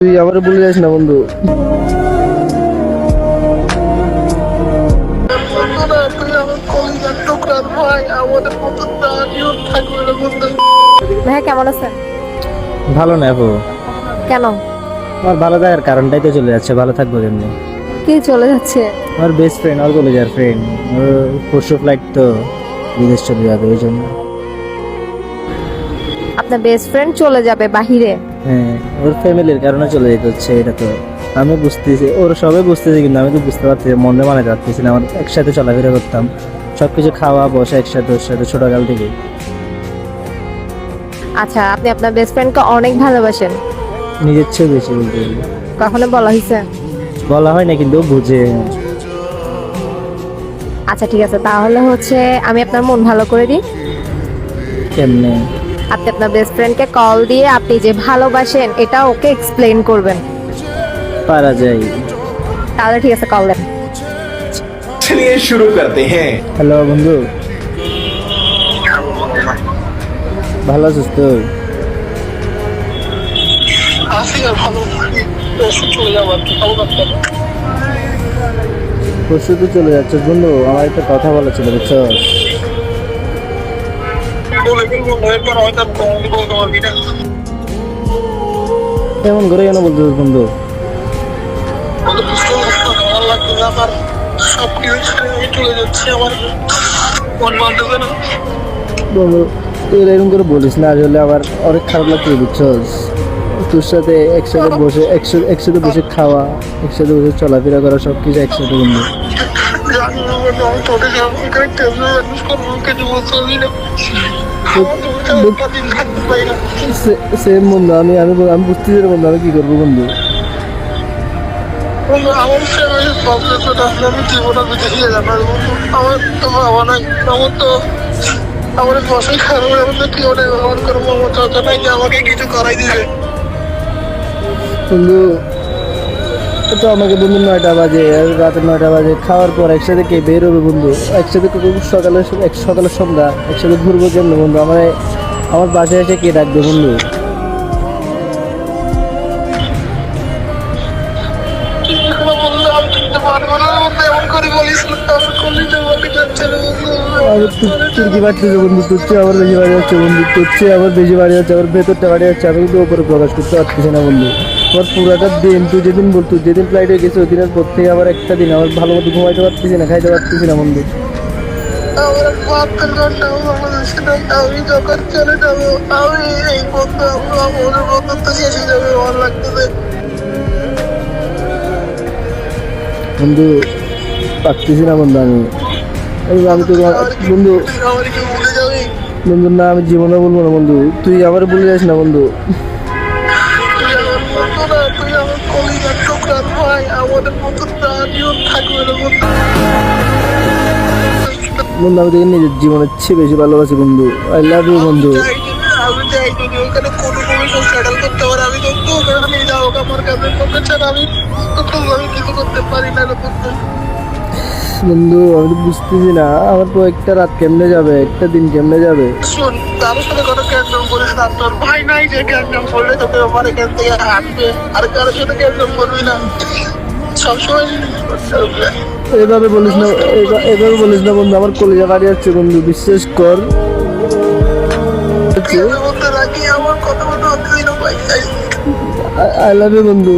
তুই আবার ভুলে যাস না বন্ধু। ভাইয়া কেমন আছেন? ভালো না আপু, কেন? আমার ভালো থাকার কারণটাই তো চলে যাচ্ছে, ভালো থাকবো কেমনি? কি চলে যাচ্ছে? আমার বেস্ট ফ্রেন্ড, আমার কলেজের ফ্রেন্ড, পরশু ফ্লাইট তো বিদেশ চলে যাবে এই জন্য। আপনার বেস্ট ফ্রেন্ড চলে যাবে বাহিরে? হ্যাঁ, ওর ফ্যামিলির কারণে চলে যেতে হচ্ছে, এটা তো আমি বুঝতেছি, ওরা সবাই বুঝতেছি, কিন্তু আমি তো বুঝতে পারছি, মনে মানাতে পারতেছি না। আমার একসাথে চলাফেরা করতাম, সবকিছু খাওয়া বসা একসাথে, ওর সাথে ছোটকাল থেকে। আচ্ছা, আপনি আপনার বেস্ট ফ্রেন্ডকে অনেক ভালোবাসেন, নিজের চেয়ে বেশি বলতে গেলে। কখনো বলা হয়েছে? বলা হয় না, কিন্তু ও বুঝে। আচ্ছা ঠিক আছে, তাহলে হচ্ছে আমি আপনার মন ভালো করে দিই। কেমনে? আপনি আপনার বেস্ট ফ্রেন্ডকে কল দিয়ে আপনি যে ভালোবাসেন এটা ওকে এক্সপ্লেইন করবেন। পারা যায়। তাহলে ঠিক আছে, কল দেন। चलिए शुरू करते हैं। হ্যালো বন্ধু, ভালো আছিস তো? পরশু তো চলে যাচ্ছে বন্ধু, আমার একটা কথা বলা ছিল বুঝছো। কেমন করে কেন বলতেছিস বন্ধু? বন্ধু তুই এরকম করে বলিস না, আসলে আমার অনেক খারাপ লাগছে বুঝছস। তোর সাথে একসাথে বসে একসাথে বসে খাওয়া, একসাথে বসে চলাফেরা করা, সবকিছু একসাথে বন্ধু। সেম বন্ধু, আমি আমি আমি বুঝতেছি না বন্ধু, আমি কি করবো বন্ধু? আমার ফ্যামিলির প্রবলেমটা আমি জীবনে বুঝিয়ে যাবার আমার তো বাবা নাই, আমার তো আমার বসে খারাপ আমাদের কি ওটা ব্যবহার করবো, আমার চাচা নাই যে আমাকে কিছু করাই দিবে। বন্ধু তো আমাকে বন্ধু 9টা বাজে, রাতে 9টা বাজে খাওয়ার পর একসাথে কে বের হবে বন্ধু? একসাথে সকালে সকালে সন্ধ্যা একসাথে ঘুরবো কেমন বন্ধু? আমার বাসায় এসে কে ডাকবে বন্ধু? বললে আমি চিনতে পারবো না, এমন করে বলিস আমি কলিতে বলি যাচ্ছে না তোর কি বাড়তেছে বন্ধু? তোর চেয়ে আমার বেশি বাড়ি যাচ্ছে বন্ধু, তোর চেয়ে আমার বেশি বাড়ি যাচ্ছে, আমার ভেতরটা বাড়ি যাচ্ছে, আমি কিন্তু ওপরে প্রকাশ করতে পারতেছি না বন্ধু। আমার পুরাটা দিন, তুই যেদিন ফ্লাইট হয়ে গেছে ওই দিনের পর থেকে আমার একটা দিন আমার ভালো মতো ঘুমাইতে পারতেছি না, খাইতে পারতেছি না বন্ধু। আমার 72 ঘন্টা বাংলাদেশে নাই, আমি যখন চলে যাবো আমি এই বন্ধু আমার বন্ধুত্ব শেষ হয়ে যাবে আমার লাগতেছে। বন্ধু পারতেছি না বন্ধু, আমি তো বন্ধু, আমার কি ভুলে যাবি? বন্ধু না, আমি জীবনে বলবো না বন্ধু, তুই আবার ভুলে যাস না বন্ধু। তুই আমার বন্ধু না, তুই আমার কলিজার টুকরা ভাই, আমাদের মতো প্রাণীও থাকবে না বন্ধু। বন্ধু আমি তোকে নিজের জীবনের চেয়ে বেশি ভালোবাসি বন্ধু, আই লাভ ইউ বন্ধু। আমি চাই যদি ওখানে কোনো সব সেটেল করতে পারে, আমি কিন্তু ওখানে নিয়ে যাবো আমার কাছে, তোকে ছাড়া আমি কিছু করতে পারি না রে বন্ধু। বন্ধু আমি তো বুঝতেছি না, আমার তো একটা রাত কেমনে যাবে, একটা দিন কেমনে যাবে? শোন, কারোর সাথে কোনো ক্যান্সেল করিস না, তোর ভাই নাই যে ক্যান্সেল করলে তোকে আমার এখান থেকে হাঁটবে, আর কারোর সাথে ক্যান্সেল করবি না, সবসময় এভাবে বলিস না, এভাবে বলিস না বন্ধু, আমার কলিজা বাড়ি যাচ্ছে বন্ধু, বিশ্বাস কর। বলতে রাখি আমার কথা মতো হচ্ছে না ভাই। আই লাভ ইউ বন্ধু।